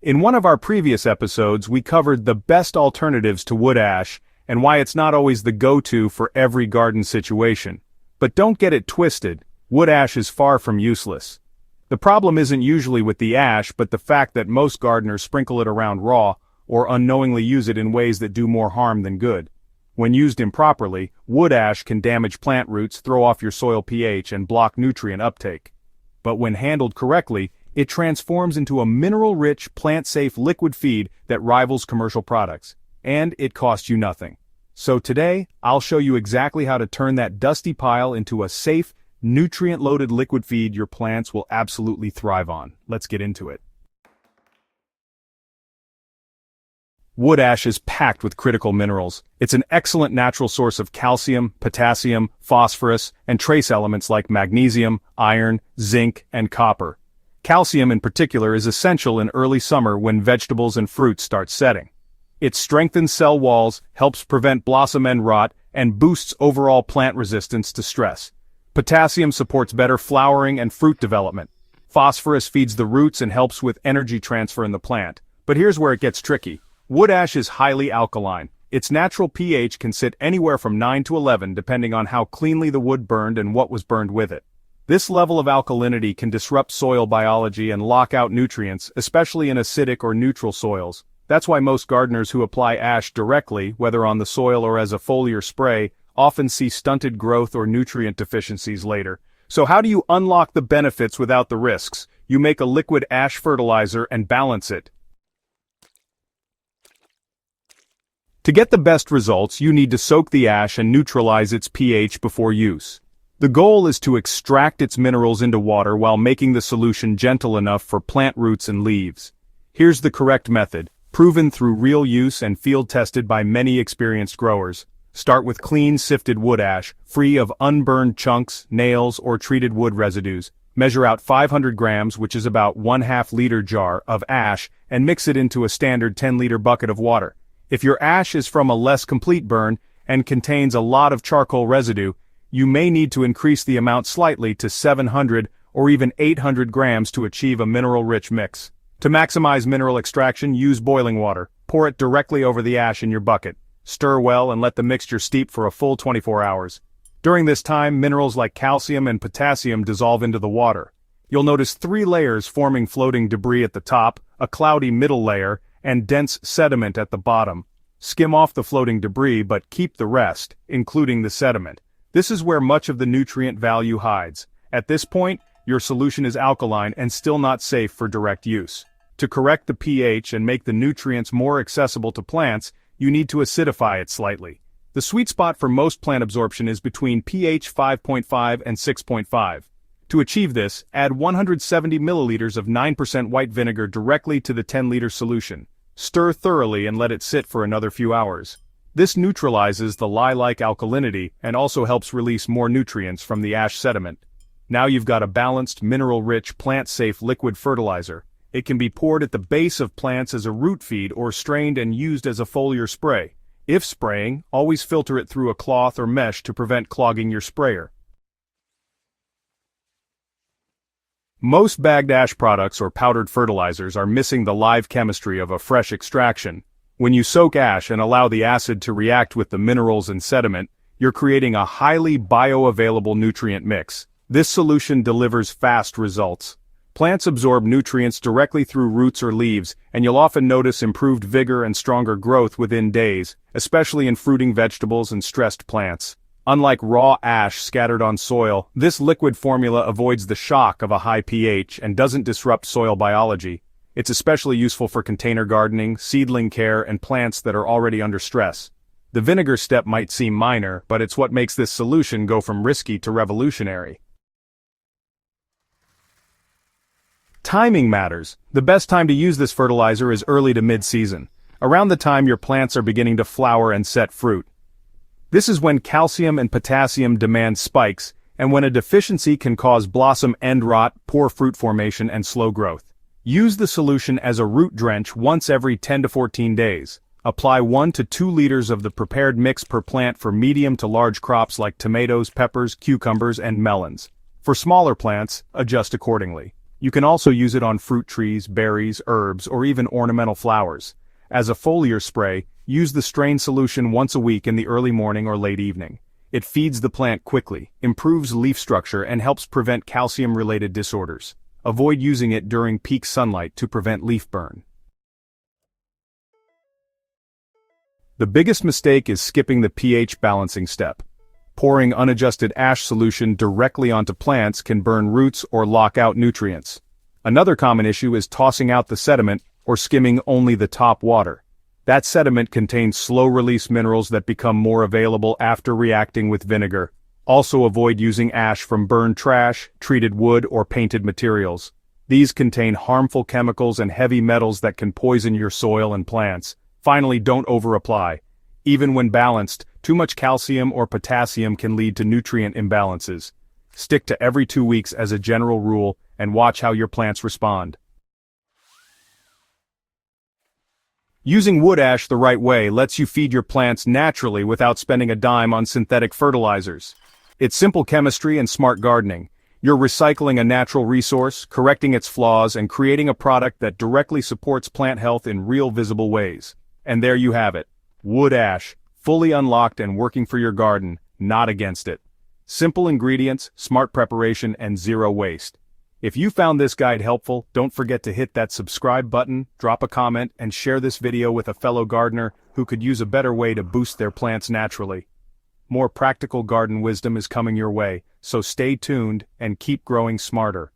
In one of our previous episodes, we covered the best alternatives to wood ash and why it's not always the go-to for every garden situation. But don't get it twisted, wood ash is far from useless. The problem isn't usually with the ash but the fact that most gardeners sprinkle it around raw or unknowingly use it in ways that do more harm than good. When used improperly, wood ash can damage plant roots, throw off your soil pH, and block nutrient uptake. But when handled correctly, it transforms into a mineral-rich, plant-safe liquid feed that rivals commercial products. And it costs you nothing. So today, I'll show you exactly how to turn that dusty pile into a safe, nutrient-loaded liquid feed your plants will absolutely thrive on. Let's get into it. Wood ash is packed with critical minerals. It's an excellent natural source of calcium, potassium, phosphorus, and trace elements like magnesium, iron, zinc, and copper. Calcium in particular is essential in early summer when vegetables and fruits start setting. It strengthens cell walls, helps prevent blossom end rot, and boosts overall plant resistance to stress. Potassium supports better flowering and fruit development. Phosphorus feeds the roots and helps with energy transfer in the plant. But here's where it gets tricky. Wood ash is highly alkaline. Its natural pH can sit anywhere from 9 to 11 depending on how cleanly the wood burned and what was burned with it. This level of alkalinity can disrupt soil biology and lock out nutrients, especially in acidic or neutral soils. That's why most gardeners who apply ash directly, whether on the soil or as a foliar spray, often see stunted growth or nutrient deficiencies later. So how do you unlock the benefits without the risks? You make a liquid ash fertilizer and balance it. To get the best results, you need to soak the ash and neutralize its pH before use. The goal is to extract its minerals into water while making the solution gentle enough for plant roots and leaves. Here's the correct method, proven through real use and field-tested by many experienced growers. Start with clean sifted wood ash, free of unburned chunks, nails, or treated wood residues. Measure out 500 grams, which is about 1/2 liter jar, of ash, and mix it into a standard 10-liter bucket of water. If your ash is from a less complete burn and contains a lot of charcoal residue, you may need to increase the amount slightly to 700 or even 800 grams to achieve a mineral-rich mix. To maximize mineral extraction, use boiling water. Pour it directly over the ash in your bucket. Stir well and let the mixture steep for a full 24 hours. During this time, minerals like calcium and potassium dissolve into the water. You'll notice 3 layers forming floating debris at the top, a cloudy middle layer, and dense sediment at the bottom. Skim off the floating debris but keep the rest, including the sediment. This is where much of the nutrient value hides. At this point, your solution is alkaline and still not safe for direct use. To correct the pH and make the nutrients more accessible to plants, you need to acidify it slightly. The sweet spot for most plant absorption is between pH 5.5 and 6.5. To achieve this, add 170 milliliters of 9% white vinegar directly to the 10-liter solution. Stir thoroughly and let it sit for another few hours. This neutralizes the lye-like alkalinity and also helps release more nutrients from the ash sediment. Now you've got a balanced, mineral-rich, plant-safe liquid fertilizer. It can be poured at the base of plants as a root feed or strained and used as a foliar spray. If spraying, always filter it through a cloth or mesh to prevent clogging your sprayer. Most bagged ash products or powdered fertilizers are missing the live chemistry of a fresh extraction. When you soak ash and allow the acid to react with the minerals and sediment, you're creating a highly bioavailable nutrient mix. This solution delivers fast results. Plants absorb nutrients directly through roots or leaves, and you'll often notice improved vigor and stronger growth within days, especially in fruiting vegetables and stressed plants. Unlike raw ash scattered on soil, this liquid formula avoids the shock of a high pH and doesn't disrupt soil biology. It's especially useful for container gardening, seedling care, and plants that are already under stress. The vinegar step might seem minor, but it's what makes this solution go from risky to revolutionary. Timing matters. The best time to use this fertilizer is early to mid-season, around the time your plants are beginning to flower and set fruit. This is when calcium and potassium demand spikes, and when a deficiency can cause blossom end rot, poor fruit formation, and slow growth. Use the solution as a root drench once every 10 to 14 days. Apply 1 to 2 liters of the prepared mix per plant for medium to large crops like tomatoes, peppers, cucumbers, and melons. For smaller plants, adjust accordingly. You can also use it on fruit trees, berries, herbs, or even ornamental flowers. As a foliar spray, use the strain solution once a week in the early morning or late evening. It feeds the plant quickly, improves leaf structure, and helps prevent calcium-related disorders. Avoid using it during peak sunlight to prevent leaf burn. The biggest mistake is skipping the pH balancing step. Pouring unadjusted ash solution directly onto plants can burn roots or lock out nutrients. Another common issue is tossing out the sediment or skimming only the top water. That sediment contains slow-release minerals that become more available after reacting with vinegar. Also avoid using ash from burned trash, treated wood, or painted materials. These contain harmful chemicals and heavy metals that can poison your soil and plants. Finally, don't over-apply. Even when balanced, too much calcium or potassium can lead to nutrient imbalances. Stick to every 2 weeks as a general rule and watch how your plants respond. Using wood ash the right way lets you feed your plants naturally without spending a dime on synthetic fertilizers. It's simple chemistry and smart gardening. You're recycling a natural resource, correcting its flaws, and creating a product that directly supports plant health in real visible ways. And there you have it. Wood ash, fully unlocked and working for your garden, not against it. Simple ingredients, smart preparation, and zero waste. If you found this guide helpful, don't forget to hit that subscribe button, drop a comment, and share this video with a fellow gardener who could use a better way to boost their plants naturally. More practical garden wisdom is coming your way, so stay tuned and keep growing smarter.